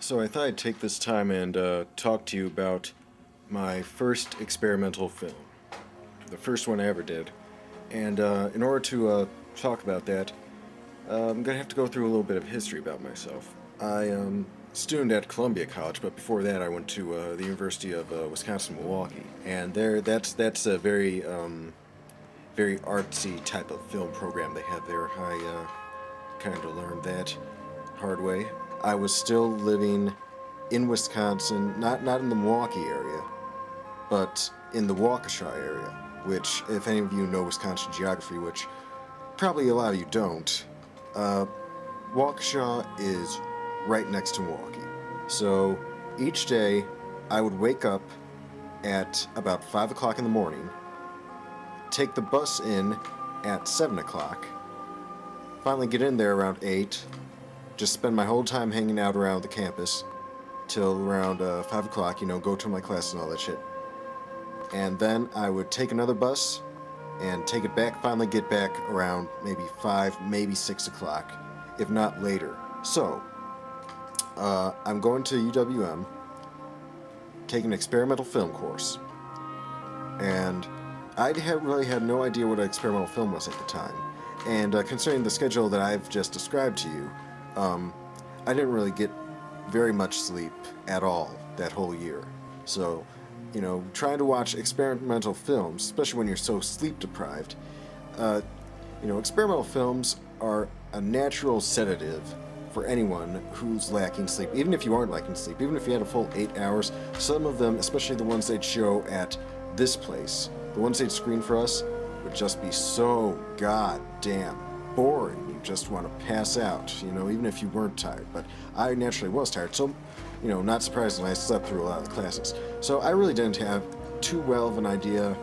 So I thought I'd take this time and talk to you about my first experimental film, the first one I ever did. And in order to talk about that, I'm gonna have to go through a little bit of history about myself. I am a student at Columbia College, but before that, I went to the University of Wisconsin-Milwaukee, and that's a very artsy type of film program they have there. I kind of learned that hard way. I was still living in Wisconsin, not in the Milwaukee area, but in the Waukesha area, which, if any of you know Wisconsin geography, which probably a lot of you don't, Waukesha is right next to Milwaukee. So each day I would wake up at about 5 o'clock in the morning, take the bus in at 7 o'clock, finally get in there around 8, just spend my whole time hanging out around the campus till around 5 o'clock, go to my class and all that shit. And then I would take another bus and take it back, finally get back around maybe 5, maybe 6 o'clock, if not later. So, I'm going to UWM, taking an experimental film course. And I really had no idea what an experimental film was at the time. And considering the schedule that I've just described to you, I didn't really get very much sleep at all that whole year. So, trying to watch experimental films, especially when you're so sleep deprived, experimental films are a natural sedative for anyone who's lacking sleep. Even if you aren't lacking sleep, even if you had a full 8 hours, some of them, especially the ones they'd show at this place, the ones they'd screen for us, would just be so goddamn boring. You just want to pass out, even if you weren't tired. But I naturally was tired, so, not surprisingly, I slept through a lot of the classes. So I really didn't have too well of an idea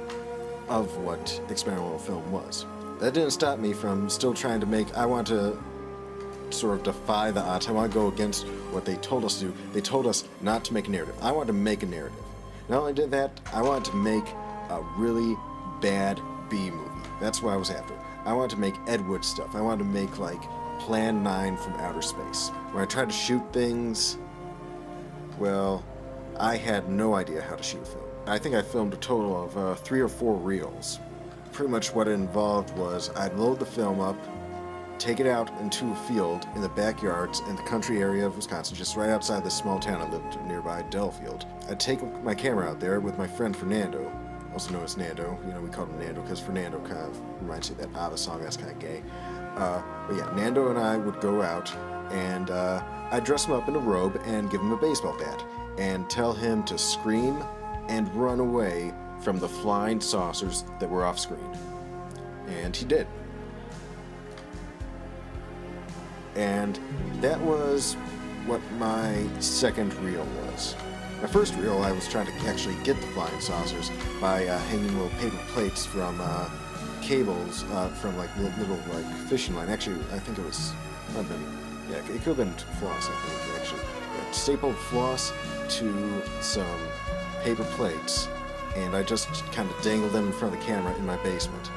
of what experimental film was. That didn't stop me from still trying to I want to sort of defy the odds. I want to go against what they told us to do. They told us not to make a narrative. I wanted to make a narrative. Not only did that, I wanted to make a really bad B movie. That's what I was after. I wanted to make Ed Wood stuff. I wanted to make like Plan 9 from outer space. When I tried to shoot things, well, I had no idea how to shoot film. I think I filmed a total of 3 or 4 reels. Pretty much what it involved was I'd load the film up, take it out into a field in the backyards in the country area of Wisconsin, just right outside this small town I lived nearby, Delafield. I'd take my camera out there with my friend Fernando, also known as Nando. We called him Nando because Fernando kind of reminds you of that ABBA song that's kind of gay. But yeah, Nando and I would go out and I'd dress him up in a robe and give him a baseball bat and tell him to scream and run away from the flying saucers that were off screen. And he did. And that was what my second reel was. My first reel, I was trying to actually get the flying saucers by hanging little paper plates from cables from like little fishing line. Actually, I think it could have been floss, I think, actually. Yeah, stapled floss to some paper plates, and I just kind of dangled them in front of the camera in my basement.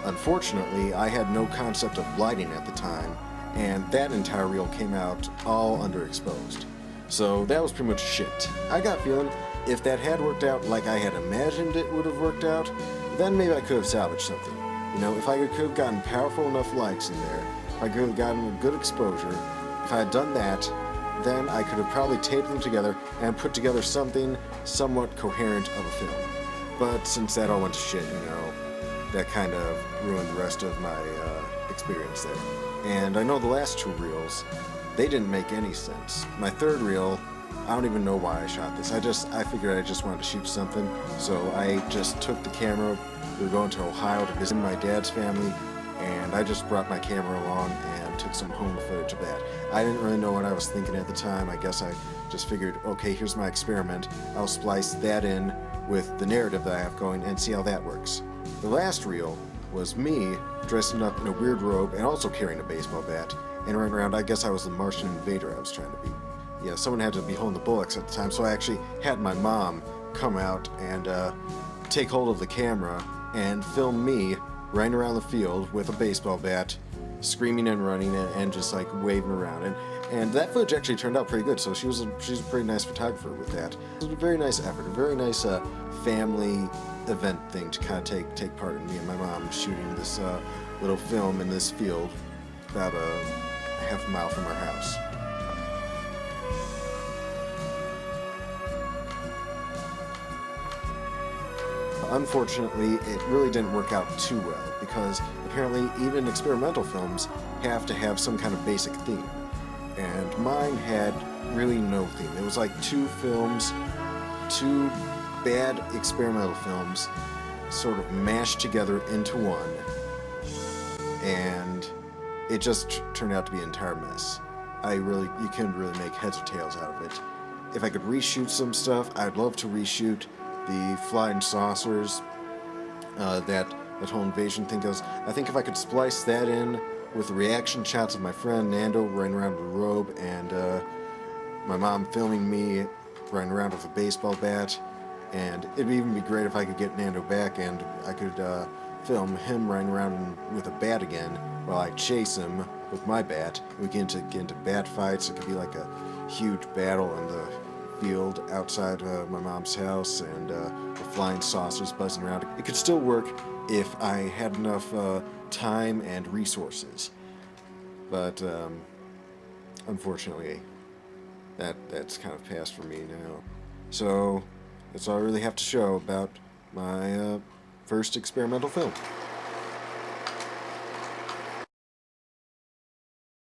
Unfortunately, I had no concept of lighting at the time, and that entire reel came out all underexposed. So that was pretty much shit. I got a feeling if that had worked out like I had imagined it would have worked out, then maybe I could have salvaged something. If I could have gotten powerful enough lights in there, if I could have gotten a good exposure, if I had done that, then I could have probably taped them together and put together something somewhat coherent of a film. But since that all went to shit, that kind of ruined the rest of my experience there. And I know the last 2 reels, they didn't make any sense. My third reel, I don't even know why I shot this. I figured I just wanted to shoot something, so I just took the camera. We were going to Ohio to visit my dad's family, and I just brought my camera along and took some home footage of that. I didn't really know what I was thinking at the time. I guess I just figured, okay, here's my experiment. I'll splice that in with the narrative that I have going and see how that works. The last reel was me dressing up in a weird robe and also carrying a baseball bat and running around. I guess I was the Martian invader I was trying to be. Yeah, someone had to be holding the bullocks at the time, so I actually had my mom come out and take hold of the camera and film me running around the field with a baseball bat, screaming and running and just like waving around. And And that footage actually turned out pretty good, so she's a pretty nice photographer with that. It was a very nice effort, a very nice family event thing to kind of take part in. Me and my mom shooting this little film in this field about a half a mile from our house. Unfortunately, it really didn't work out too well, because apparently even experimental films have to have some kind of basic theme. And mine had really no theme. It was like two two bad experimental films, sort of mashed together into one, and it just turned out to be an entire mess. You couldn't really make heads or tails out of it. If I could reshoot some stuff, I'd love to reshoot the flying saucers, that whole invasion thing goes. I think if I could splice that in with the reaction shots of my friend Nando running around with a robe, and my mom filming me running around with a baseball bat, and it'd even be great if I could get Nando back and I could film him running around with a bat again while I chase him with my bat. We get into bat fights. It could be like a huge battle in the field outside my mom's house, and the flying saucers buzzing around. It could still work if I had enough time and resources, but unfortunately that's kind of past for me now. So that's all I really have to show about my first experimental film.